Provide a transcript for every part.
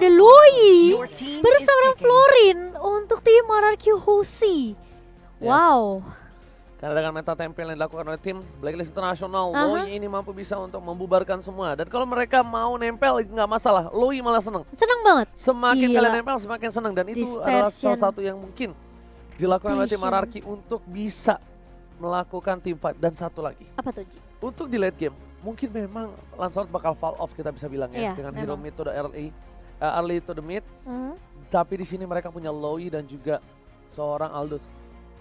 ada Loi bersama Florin untuk tim RRQ Hoshi. Wow. Karena dengan meta tempel yang dilakukan oleh tim Blacklist International, Loi ini mampu bisa untuk membubarkan semua. Dan kalau mereka mau nempel nggak masalah, Loi malah seneng. Seneng banget. Semakin Gila. kalian nempel semakin seneng. Dan itu adalah salah satu yang mungkin dilakukan oleh tim Dispersion. RRQ untuk bisa melakukan team fight. Dan satu lagi, Apa tuh Ji? untuk di late game, mungkin memang Lancelot bakal fall off kita bisa bilang ya. Iya, Dengan memang. hero mid to the early to the mid. Tapi di sini mereka punya Loi dan juga seorang Aldous.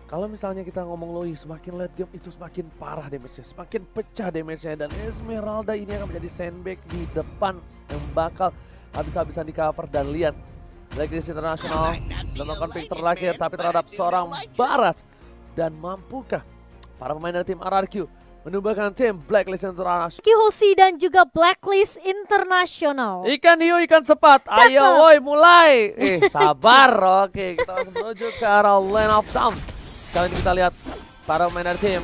Kalau misalnya kita ngomong Loi, semakin late game itu semakin parah damage-nya, semakin pecah damage-nya. Dan Esmeralda ini akan menjadi sandbag di depan yang bakal habis-habisan di cover. Dan lihat, Blacklist International sudah melakukan pick terakhir tapi terhadap seorang Baras. Dan mampukah para pemain dari tim RRQ menumbangkan tim Blacklist International? Hoshi dan juga Blacklist International. Ikan hiu, ikan sepat. Ayo woi mulai. Sabar. Oke, kita langsung menuju ke arah lane of down. Kali ini kita lihat para pemain dari tim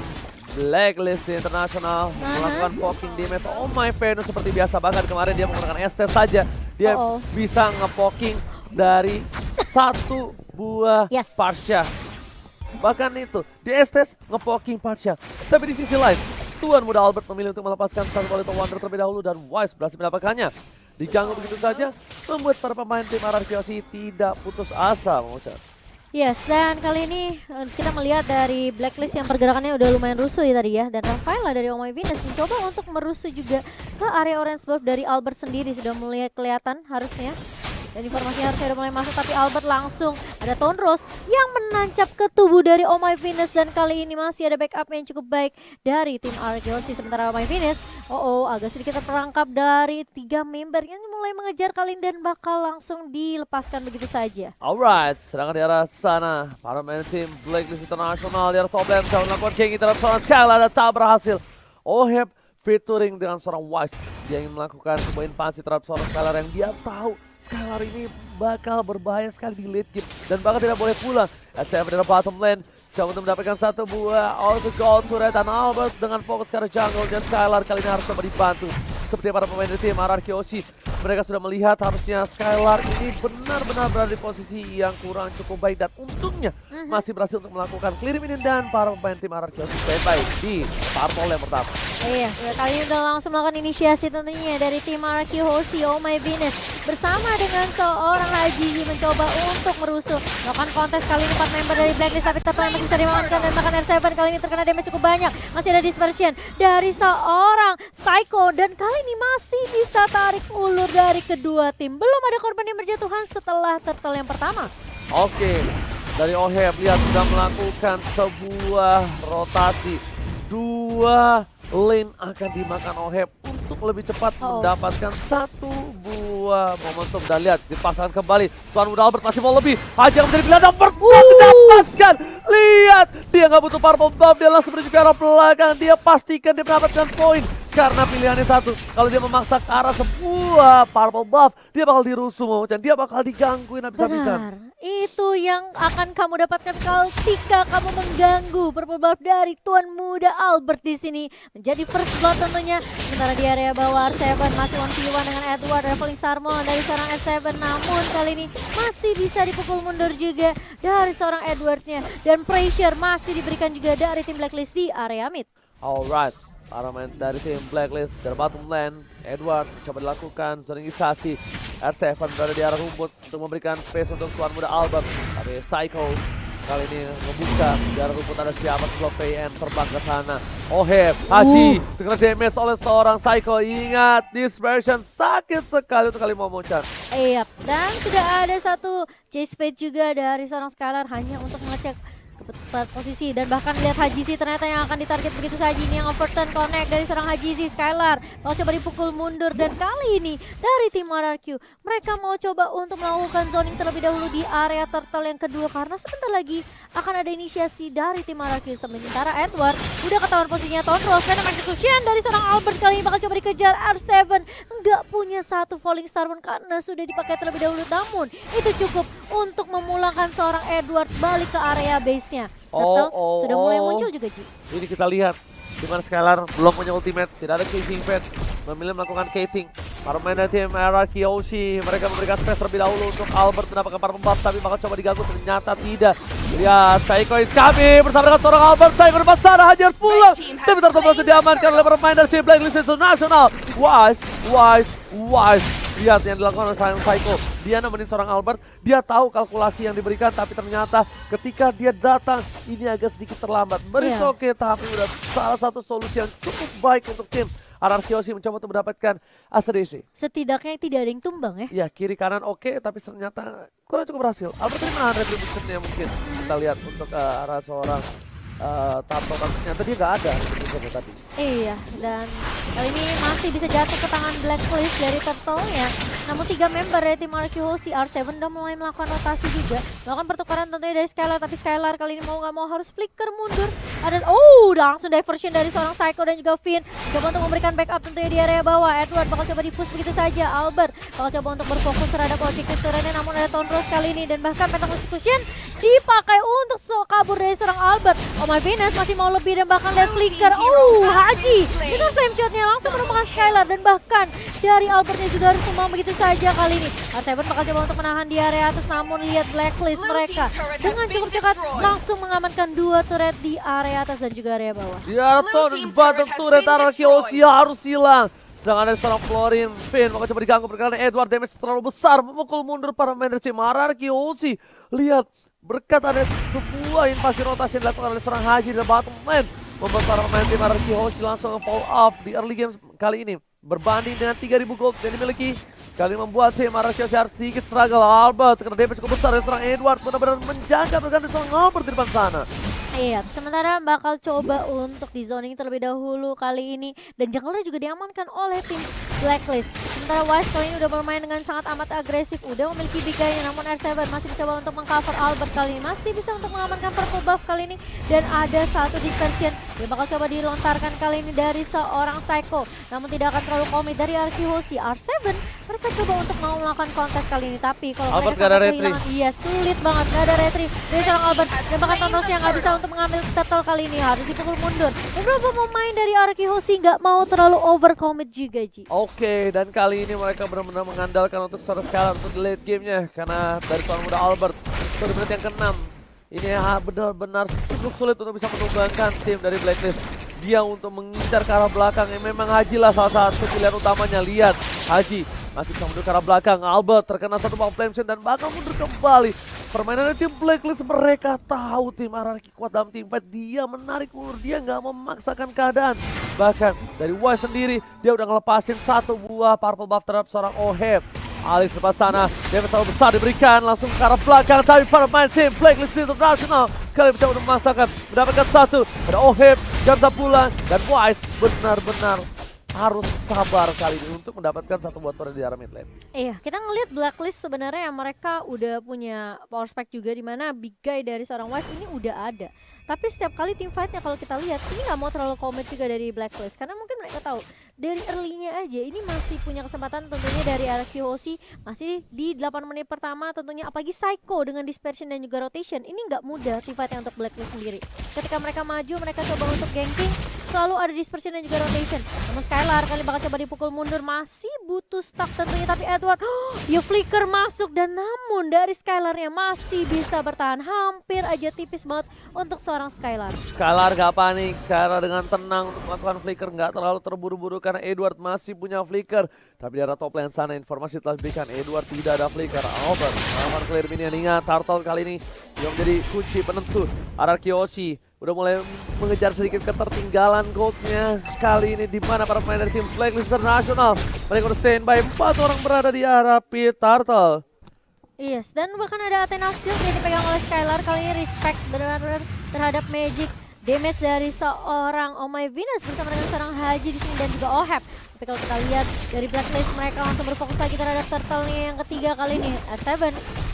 Blacklist International melakukan poking damage. Oh my Venus seperti biasa, bahkan kemarin dia menggunakan ST saja. Dia bisa nge-poking dari satu buah Parsha. Bahkan itu, di ST nge-poking Parsha. Tapi di sisi lain, Tuan Muda Albert memilih untuk melepaskan satu Little Wonder terlebih dahulu dan Wise berhasil mendapatkannya. Diganggu begitu saja, membuat para pemain tim RRQ tidak putus asa, mengucap. Yes, dan kali ini kita melihat dari Blacklist yang pergerakannya udah lumayan rusuh ya tadi ya. Dan Rafaela dari Oh My Venus mencoba untuk merusuh juga ke area orange buff dari Albert sendiri. Sudah mulai kelihatan harusnya. Dan informasinya harusnya udah mulai masuk, tapi Albert langsung ada Tone Rose yang menancap ke tubuh dari Oh My Venus. Dan kali ini masih ada backup yang cukup baik dari tim RRQ Hoshi. Sementara Oh My Venus, agak sedikit terperangkap dari 3 member yang mulai mengejar kali ini dan bakal langsung dilepaskan begitu saja. Alright, sedangkan di arah sana, para pemain tim Blacklist International di arah top lane mencoba melakukan checking terhadap seorang Skylar dan tak berhasil. Oheb featuring dengan seorang Wise. Dia ingin melakukan sebuah invasi terhadap seorang Skylar yang dia tahu Skylar ini bakal berbahaya sekali di late game dan bahkan tidak boleh pulang. SF dari bottom lane coba untuk mendapatkan satu buah auto gold turret dan Albert dengan fokus ke arah jungle dan Skylar kali ini harus coba dibantu. Seperti para pemain dari tim RRQ Hoshi, mereka sudah melihat harusnya Skylar ini benar-benar berada di posisi yang kurang cukup baik dan untungnya masih berhasil untuk melakukan clear minion dan para pemain tim RRQ Hoshi standby di purple yang pertama. Iya, kali ini udah langsung melakukan inisiasi tentunya dari tim RRQ Hoshi. Oh My Venus bersama dengan seorang Haji mencoba untuk merusuh. Melakukan kontes kali ini 4 member dari Blacklist tapi tetap masih bisa dimakamkan dan bahkan R7 kali ini terkena damage cukup banyak. Masih ada dispersion dari seorang Psycho dan kali ini masih bisa tarik ulur dari kedua tim. Belum ada korban yang berjatuhan setelah turtle yang pertama. Oke, dari Oheb lihat sudah melakukan sebuah rotasi. 2 lane akan dimakan Oheb untuk lebih cepat mendapatkan satu buah momentum. Dan lihat dipasangkan kembali, Tuan Muda Albert masih mau lebih. Haji yang menjadi pilihan nomor didapatkan. Lihat, dia nggak butuh purple buff, dia langsung menuju ke arah belakang. Dia pastikan dia mendapatkan poin karena pilihannya satu. Kalau dia memaksa ke arah sebuah purple buff, dia bakal dirusuh dan dia bakal digangguin habis-habisan. Itu yang akan kamu dapatkan ketika kamu mengganggu purple buff dari Tuan Muda Albert di sini. Menjadi first blood tentunya. Sementara di area bawah R7 masih 1v1 dengan Edward Reveling Starmon dari seorang R7. Namun kali ini masih bisa dipukul mundur juga dari seorang Edwardnya. Dan pressure masih diberikan juga dari tim Blacklist di area mid. Alright, para main dari tim Blacklist dari bottom lane, Edward coba dilakukan zoningisasi. R7 berada di arah rumput untuk memberikan space untuk Tuan Muda Albert. Tapi Psycho kali ini ngebuka di arah rumput, ada siapa sebelum PN terbang ke sana. Oheb, Haji terkena damage oleh seorang Psycho. Ingat, dispersion sakit sekali untuk kali Momochan. Iya, dan sudah ada satu chase fade juga dari seorang Skylar hanya untuk mengecek tepat posisi dan bahkan lihat Hajizi ternyata yang akan ditarget begitu saja. Ini yang overturn connect dari seorang Hajizi. Skylar mau coba dipukul mundur dan kali ini dari tim RRQ mereka mau coba untuk melakukan zoning terlebih dahulu di area turtle yang kedua karena sebentar lagi akan ada inisiasi dari tim RRQ. Sementara Edward udah ketahuan posisinya Tone Rose karena execution dari seorang Albert kali ini bakal coba dikejar. R7 nggak punya satu falling star pun karena sudah dipakai terlebih dahulu, namun itu cukup untuk memulangkan seorang Edward balik ke area base. Turtle sudah mulai muncul juga, Ji. Ini kita lihat di mana Skylar belum punya ultimate, tidak ada casing pad, memilih melakukan casing Para pemain dari tim RRQ Yoshi, mereka memberikan space terlebih dahulu untuk Albert mendapatkan para pembuff, tapi bakal coba diganggu, ternyata tidak. Lihat, Saiko is coming bersama dengan seorang Albert. Saiko di sana, Haji harus pulang. Tapi Turtle berhasil diamankan oleh para pemain dari tim Blacklist International. Wise. Lihat yang dilakukan oleh Saiko. Dia nemenin seorang Albert, dia tahu kalkulasi yang diberikan, tapi ternyata ketika dia datang, ini agak sedikit terlambat. Berisoke, tapi udah salah satu solusi yang cukup baik untuk tim RRQ Yoshi mencoba untuk mendapatkan ACDC. Setidaknya tidak ada yang tumbang ya. Ya, kiri kanan oke, tapi ternyata kurang cukup berhasil. Albert ini menahan retribution-nya mungkin. Kita lihat untuk arah seorang Tato, tapi ternyata dia nggak ada retribution-nya tadi. Iya, dan kali ini masih bisa jatuh ke tangan Blacklist dari Turtle ya. Namun 3 member dari tim RRQ Yoshi, R7 udah mulai melakukan rotasi juga. Melakukan pertukaran tentunya dari Skylar, tapi Skylar kali ini mau nggak mau harus flicker mundur. Ada, langsung diversion dari seorang Saiko dan juga Finn. Coba untuk memberikan backup tentunya di area bawah. Edward bakal coba di-push begitu saja. Albert bakal coba untuk berfokus terhadap objektif turretnya, namun ada Tonros kali ini. Dan bahkan Pentacle Execution dipakai untuk kabur dari seorang Albert. Oh my Venus masih mau lebih dan bahkan lihat flicker. Haji dengan flame shotnya langsung menemukan Skylar, dan bahkan dari Albertnya juga harus tumbang begitu saja kali ini. R7 bakal coba untuk menahan di area atas, namun lihat Blacklist mereka dengan cukup cepat langsung mengamankan 2 turret di area atas dan juga area bawah. Di Arton, bottom turret RRQ Yoshi harus hilang. Sedangkan ada seorang Florin, Finn bakal coba diganggu perkara Edward, damage terlalu besar, memukul mundur para pemain dari tim RRQ Yoshi. Lihat, berkat ada sebuah invasi rotasi yang dilakukan oleh seorang Haji dan bottom lane, membuat para pemain tim RRQ Yoshi langsung fall off di early game kali ini. Berbanding dengan 3.000 gold yang dimiliki, kali ini membuat tim RRQ Yoshi harus sedikit struggle. Albert karena damage cukup besar dari seorang Edward, benar-benar menjaga berganti seorang Albert di depan sana. Iya, sementara bakal coba untuk di zoning terlebih dahulu kali ini, dan jungler juga diamankan oleh tim Blacklist. Sementara Wise kali ini udah bermain dengan sangat amat agresif, udah memiliki big guy-nya, namun R7 masih mencoba untuk mengcover Albert kali ini, masih bisa untuk mengamankan purple buff kali ini, dan ada satu dispersion yang bakal coba dilontarkan kali ini dari seorang Saiko, namun tidak akan terlalu komit dari RRQ Yoshi. R7 mereka coba untuk mau melakukan kontes kali ini, tapi kalau Albert mereka sampai retri. kehilangan, iya sulit banget, gak ada retri dari seorang Albert, dan bahkan Thanos yang gak bisa untuk mengambil Turtle kali ini harus dipukul mundur. Beberapa pemain dari RRQ Yoshi nggak mau terlalu overcommit juga, Ji. Oke, dan kali ini mereka benar-benar mengandalkan untuk seorang Skylar untuk di late gamenya, karena dari seorang muda Albert itu di menit yang ke-6 ini benar-benar cukup sulit untuk bisa menumbangkan tim dari Blacklist. Dia untuk mengincar ke arah belakang yang memang Haji lah salah satu pilihan utamanya. Lihat, Haji masih bisa mundur ke arah belakang. Albert terkena satu ball flame shot dan bakal mundur kembali. Permainan dari tim Blacklist, mereka tahu tim RRQ kuat dalam tim fight. Dia menarik mundur, dia nggak memaksakan keadaan. Bahkan dari Wise sendiri, dia udah ngelepasin satu buah purple buff terhadap seorang Oheb. Alis lepas sana, damage terlalu besar diberikan langsung ke arah belakang, tapi para pemain tim Blacklist International kali ini mencoba memaksakan, mendapatkan satu. Ada Oheb, gak bisa pulang, dan Wise benar-benar harus sabar kali ini untuk mendapatkan satu buah turret di arah mid lane. Iya, kita ngelihat Blacklist sebenarnya mereka udah punya power spike juga, di mana big guy dari seorang Wise ini udah ada. Tapi setiap kali team fightnya kalau kita lihat ini nggak mau terlalu komit juga dari Blacklist, karena mungkin mereka tahu dari early-nya aja ini masih punya kesempatan tentunya dari RRQ Yoshi masih di 8 menit pertama tentunya, apalagi Saiko dengan dispersion dan juga rotation ini nggak mudah team fightnya untuk Blacklist sendiri. Ketika mereka maju, mereka coba untuk ganking, selalu ada dispersion dan juga rotation. Namun Skylar kali bakal coba dipukul mundur, masih butuh stuck tentunya, tapi Edward dia flicker masuk, dan namun dari Skylarnya masih bisa bertahan, hampir aja tipis banget untuk seorang Skylar. Skylar gak panik, Skylar dengan tenang untuk melakukan flicker, gak terlalu terburu-buru karena Edward masih punya flicker. Tapi di arah top lane sana informasi telah diberikan, Edward tidak ada flicker. Albert melawan clear minion, ingat Turtle kali ini yang menjadi kunci penentu. RRQ Yoshi udah mulai mengejar sedikit ketertinggalan goldnya kali ini, di mana para pemain dari tim Blacklist International mereka udah standby, 4 orang berada di arah pit Turtle. Yes, dan bahkan ada Athena Shield yang dipegang oleh Skylar kali ini, respect benar-benar terhadap magic damage dari seorang Oh My Venus bersama dengan seorang Haji di sini dan juga Oheb. Tapi kalau kita lihat dari Blacklist, mereka langsung berfokus lagi terhadap Turtle nih yang ketiga kali ini. R7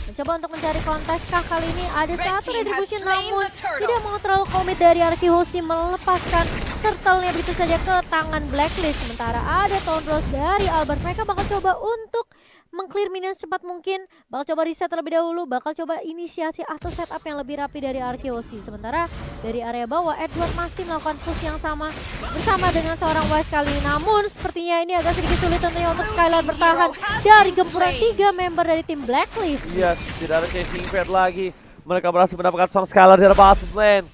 mencoba untuk mencari kontes kah kali ini, ada satu retribution namun tidak mau terlalu komit dari RRQ Yoshi melepaskan Turtle-nya begitu saja ke tangan Blacklist. Sementara ada Tonros dari Albert, mereka bakal coba untuk meng-clear minion secepat mungkin, bakal coba reset terlebih dahulu, bakal coba inisiasi atau setup yang lebih rapi dari RQC. Sementara dari area bawah, Edward masih melakukan push yang sama bersama dengan seorang Wise kali ini. Namun sepertinya ini agak sedikit sulit tentunya untuk Skylar bertahan dari gempuran 3 member dari tim Blacklist. Yes, tidak ada chasing pad lagi. Mereka berhasil mendapatkan seorang Skylar dari bottom lane.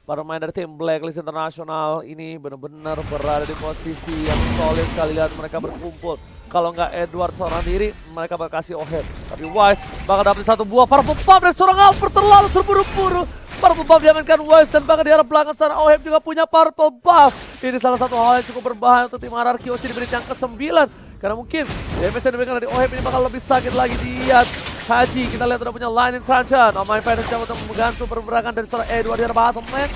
Para pemain dari tim Blacklist Internasional ini benar-benar berada di posisi yang solid sekali. Lihat mereka berkumpul. Kalau nggak Edward seorang diri, mereka bakal kasih Oheb. Tapi Wise bakal dapat satu buah para pembab dan seorang Albert terlalu terburu-buru. Purple buff diamankan Wise dan bahkan di arah belakang sana Oheb juga punya purple buff. Ini salah satu hal yang cukup berbahaya untuk tim RRQ di menit yang ke-9. Karena mungkin damage yang diberikan dari Oheb ini bakal lebih sakit lagi. Lihat Haji, kita lihat udah punya line in transition. Oh my Fans coba untuk membantu pergerakan dari seorang Edward di arah bottom lane.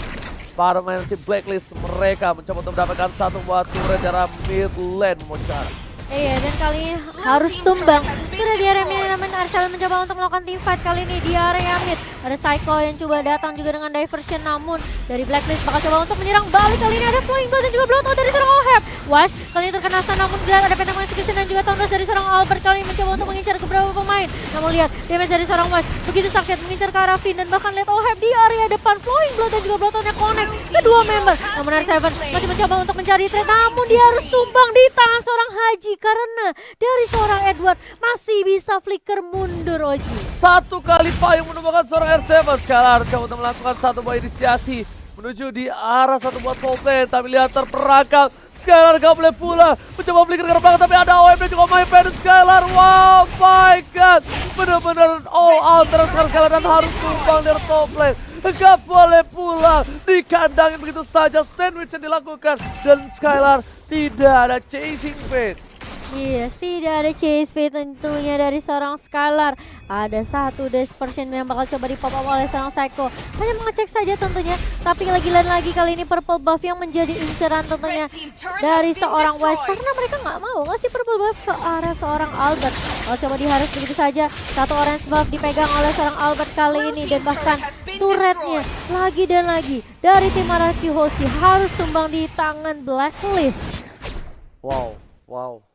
Para pemain tim Blacklist mereka mencoba untuk mendapatkan satu buah turret di arah mid lane Mochara. Iya, dan kali ini harus tumbang. Sudah di area mid, namun Arcel mencoba untuk melakukan team fight kali ini di area mid. Ada Psycho yang coba datang juga dengan diversion, namun dari Blacklist bakal coba untuk menyerang balik. Kali ini ada Flowing Blood dan juga Blood dari seorang Oheb. Wise kali ini terkena stun, namun lihat ada Pentagon Execution dan juga Tondos dari seorang Albert. Kali ini mencoba untuk mengincar ke beberapa pemain. Namun lihat damage dari seorang Wise begitu sakit mengincar ke arah Finn, dan bahkan lihat Oheb di area depan. Flowing Blood dan juga Blood-nya connect kedua member. Namun R7 masih mencoba untuk mencari trade, namun dia harus tumbang di tangan seorang Haji karena dari seorang Edward masih bisa flicker mundur, Oji. Satu kali payung menemukan seorang R7. Skylar coba untuk melakukan satu buah inisiasi menuju di arah satu buah top lane, tapi lihat terperangkap. Skylar gak boleh pula mencoba flicker ke belakang, tapi ada OM dan juga My Fan Skylar. Wow, my god, benar-benar all out terus Skylar dan harus tumbang dari top lane. Gak boleh pulang, dikandangin begitu saja, sandwich yang dilakukan, dan Skylar tidak ada chasing fade. Yes, tidak ada chase fade tentunya dari seorang Skylar. Ada satu dispersion yang bakal coba di pop up oleh seorang Psycho. Hanya mengecek saja tentunya, tapi lagi kali ini purple buff yang menjadi inceran tentunya dari seorang Wise, karena mereka nggak mau ngasih purple buff ke arah seorang Albert. Kalau coba diharus begitu saja, satu orange buff dipegang oleh seorang Albert kali ini, dan bahkan turretnya lagi dan lagi dari tim RRQ Hoshi harus tumbang di tangan Blacklist. Wow.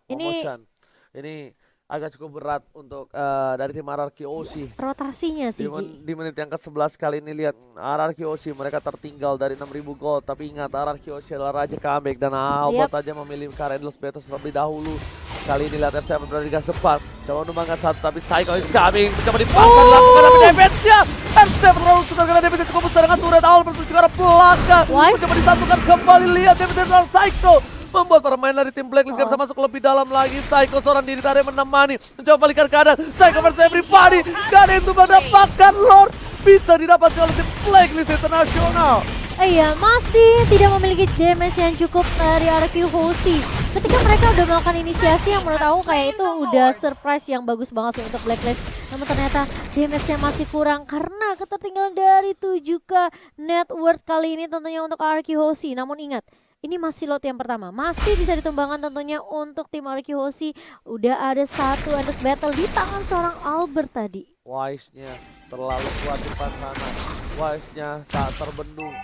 Ini agak cukup berat untuk dari tim RRQ Hoshi. Rotasinya sih, Di menit yang ke-11 kali ini lihat RRQ Hoshi mereka tertinggal dari 6.000 gold, tapi ingat RRQ Hoshi adalah raja comeback dan Albert aja memilih Endless Betas terlebih dahulu. Kali ini lihat R7 berada di gas depan, coba menumbangkan satu, tapi Psycho is coming, mencoba dipaksa dilakukan, tapi damage-nya R7 terlalu besar karena damage cukup besar dengan turret. Albert menuju ke arah belakang, mencoba disatukan kembali. Lihat damage dari Psycho membuat para pemain dari tim Blacklist gak bisa masuk lebih dalam lagi. Psycho seorang diri tadi menemani, mencoba balikan keadaan. Psycho versus everybody, gak ada yang tumbang, dapatkan Lord bisa didapatkan oleh tim Blacklist Internasional. Iya, masih tidak memiliki damage yang cukup dari RRQ Hoshi. Ketika mereka udah melakukan inisiasi yang menurut aku kayak itu udah surprise yang bagus banget sih untuk Blacklist. Namun ternyata damage-nya masih kurang karena ketertinggalan dari 7k net worth kali ini tentunya untuk RRQ Hoshi. Namun ingat, ini masih lot yang pertama, masih bisa ditumbangkan tentunya untuk tim RRQ Hoshi. Udah ada satu endless battle di tangan seorang Albert tadi. Wise-nya terlalu kuat di depan sana, Wise-nya tak terbendung.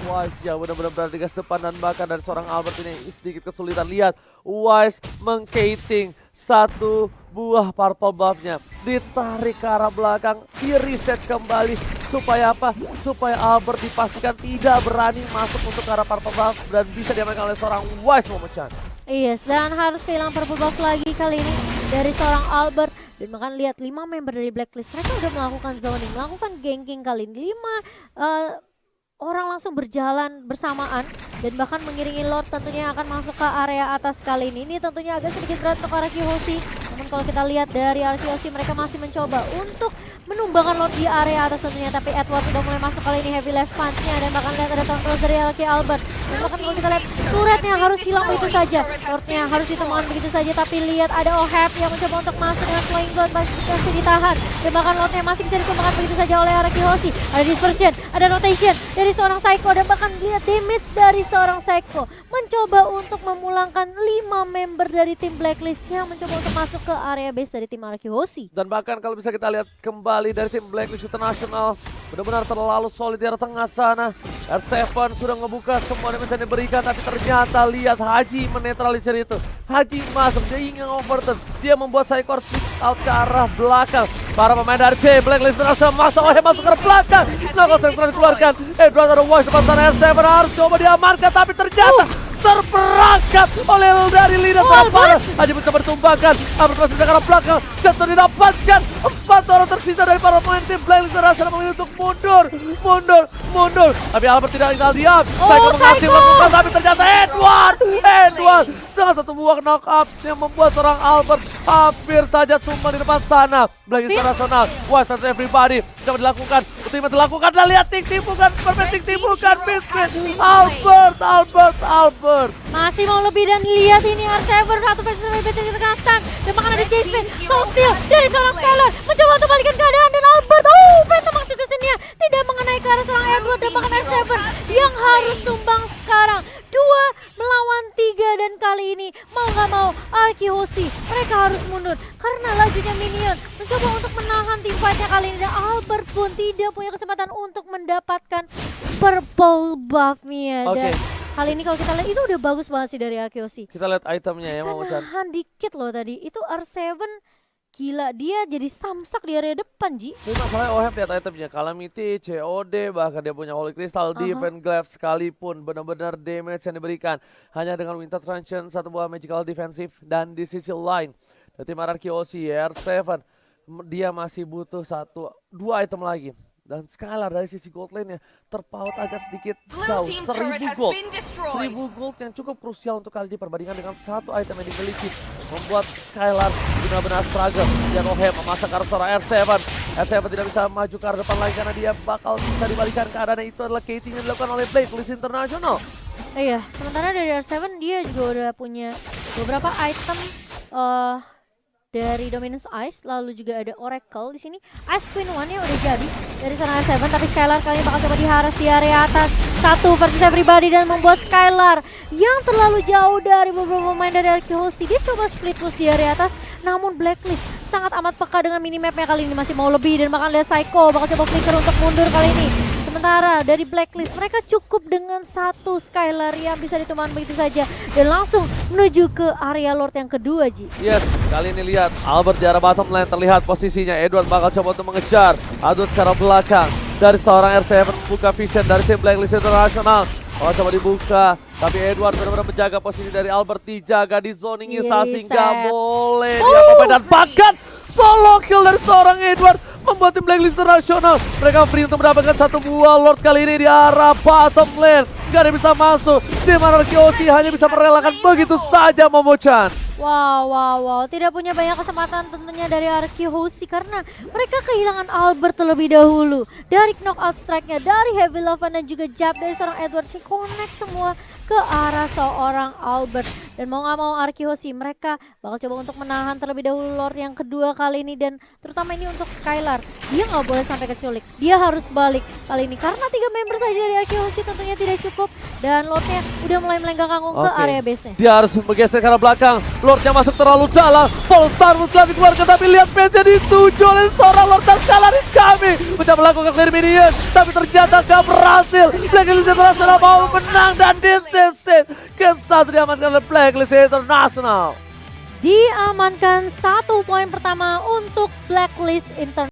Wise yang benar-benar berada di gas depan, dan bahkan dari seorang Albert ini sedikit kesulitan. Lihat Wise mengkating satu buah purple buff-nya, ditarik ke arah belakang, di reset kembali. Supaya apa? Supaya Albert dipastikan tidak berani masuk untuk ke arah purple buff dan bisa diamankan oleh seorang Wise memecah. Yes, dan harus kehilangan purple buff lagi kali ini dari seorang Albert. Dan bahkan lihat 5 member dari Blacklist, mereka udah melakukan zoning, melakukan ganking kali ini. 5 orang langsung berjalan bersamaan dan bahkan mengiringi Lord tentunya akan masuk ke area atas kali ini. Ini tentunya agak sedikit berat untuk RRQ Hoshi. Namun kalau kita lihat dari RRQ Hoshi, mereka masih mencoba untuk menumbangkan Lord di area atas tentunya. Tapi Edward sudah mulai masuk kali ini, heavy left punch-nya, dan bahkan lihat ada terus dari RRQ Albert. Dan bahkan kalau kita lihat turretnya harus hilang begitu saja, Lordnya harus ditemukan begitu saja. Tapi lihat ada Oheb yang mencoba untuk masuk dengan Flying Blood, masih ditahan. Dan bahkan Lordnya masih bisa ditumbangkan begitu saja oleh RRQ Hoshi. Ada dispersion, ada rotation dari seorang Psycho, dan bahkan lihat damage dari seorang Psycho mencoba untuk memulangkan 5 member dari tim Blacklist yang mencoba untuk masuk ke area base dari tim RRQ Hoshi. Dan bahkan kalau bisa kita lihat kembali dari tim Blacklist Internasional, benar-benar terlalu solid di arah tengah sana. R7 sudah ngebuka semua damage damage yang diberikan, tapi ternyata lihat Haji menetralisir itu. Haji masuk, dia ingin overturn, dia membuat Saikor split out ke arah belakang. Para pemain dari C Blacklist terasa memaksa OHEM masuk ke belakang. Knockout yang dikeluarkan. Edward ada Watch depan sana, R7 harus coba diamankan, tapi ternyata terperangkap oleh dari leader Sarapana. Haji mencoba ditumbangkan, Albert masih ke arah belakang. Shotgun didapatkan. 4 orang tersisa dari para pemain tim Blacklist terasa memilih untuk mundur. Tapi Albert tidak tinggal diam. Saikor mengasih melakukan, tapi ternyata Edward dengan satu buah knockout yang membuat seorang Albert hampir saja tumbang di depan sana. Blacklist International, Watch versus everybody coba dilakukan, ultimate dilakukan, dan lihat tipukan, perfect tipukan, Biscuit, Albert. Masih mau lebih dan lihat ini R7 satu versus everybody terkena stun. Dan bahkan ada J-Spin, Soul Steal dari seorang Skylar mencoba untuk balikan keadaan, dan Albert, Phantom Execution-nya tidak mengenai ke arah seorang Edward, dan bahkan R7 yang harus tumbang sekarang. 2 melawan 3, dan kali ini mau gak mau Arkihosi mereka harus mundur karena lajunya minion mencoba untuk menahan tim fight-nya kali ini, dan Albert pun tidak punya kesempatan untuk mendapatkan purple buff-nya. Dan kali ini kalau kita lihat itu udah bagus banget sih dari Arkihosi. Kita lihat itemnya ya, Mama Chan. Nahan dikit loh tadi, itu R7 gila, dia jadi samsak di area depan, Ji. Ini masalahnya OHEM lihat itemnya, Calamity, COD, bahkan dia punya Holy Crystal, Defense Glaive sekalipun benar-benar damage yang diberikan hanya dengan Winter Truncheon, satu buah Magical Defensive, dan di sisi lain dari tim Arkihosi R7 dia masih butuh 2 item lagi. Dan Skylar dari sisi gold lane-nya terpaut agak sedikit jauh, 1000 gold. 1000 gold yang cukup krusial untuk kali ini perbandingan dengan 1 item yang dimiliki. Membuat Skylar benar-benar struggle. Dan OHEM memasak ke arah seorang R7. R7 tidak bisa maju ke arah depan lagi karena dia bakal bisa dibalikan keadaannya. Itu adalah KT yang dilakukan oleh Blacklist International. Iya, sementara dari R7 dia juga udah punya beberapa item dari Dominance Ice, lalu juga ada Oracle di sini. Ice Queen One-nya udah jadi dari sana R7, tapi Skylar kali ini bakal coba diharas di area atas. 1 versus everybody, dan membuat Skylar yang terlalu jauh dari beberapa pemain dari Arkihosi. Dia coba split push di area atas, namun Blacklist sangat amat peka dengan minimapnya kali ini, masih mau lebih, dan bahkan lihat Psycho bakal coba flicker untuk mundur kali ini. Sementara dari Blacklist mereka cukup dengan 1 Skylar yang bisa ditemukan begitu saja, dan langsung menuju ke area Lord yang kedua, Ji. Yes, kali ini lihat Albert di arah bottom lane terlihat posisinya. Edward bakal coba untuk mengejar Adut ke arah belakang dari seorang R7, membuka vision dari tim Blacklist International. Oh, coba dibuka, tapi Edward benar-benar menjaga posisi dari Albert, dijaga di zoning Isasi, nggak boleh diapa-apain, dan bahkan solo kill dari seorang Edward membuat tim Blacklist International mereka free untuk mendapatkan 1 buah Lord kali ini di arah bottom lane. Gak ada yang bisa masuk, tim Arkihosi hanya bisa merelakan begitu saja, Momo-chan. Wow, tidak punya banyak kesempatan tentunya dari Arkihosi karena mereka kehilangan Albert terlebih dahulu. Dari knockout strike-nya, dari heavy love dan juga jab dari seorang Edward, si connect semua ke arah seorang Albert. Dan mau gak mau Arkihosi mereka bakal coba untuk menahan terlebih dahulu Lord yang kedua kali ini, dan terutama ini untuk Skylar. Dia nggak boleh sampai keculik, dia harus balik kali ini karena 3 member saja dari Arkihosi tentunya tidak cukup, dan Lordnya udah mulai melenggang kangkung ke area base-nya. Dia harus bergeser ke arah belakang, Lordnya masuk terlalu dalam, Fall Star telah dikeluarkan, tapi lihat base-nya dituju oleh seorang Lord, dan Skylar is coming mencoba melakukan clear minion, tapi ternyata gak berhasil. Blacklist International mau menang, dan this is it. Game 1 diamankan oleh Blacklist International. Diamankan 1 poin pertama untuk Blacklist International.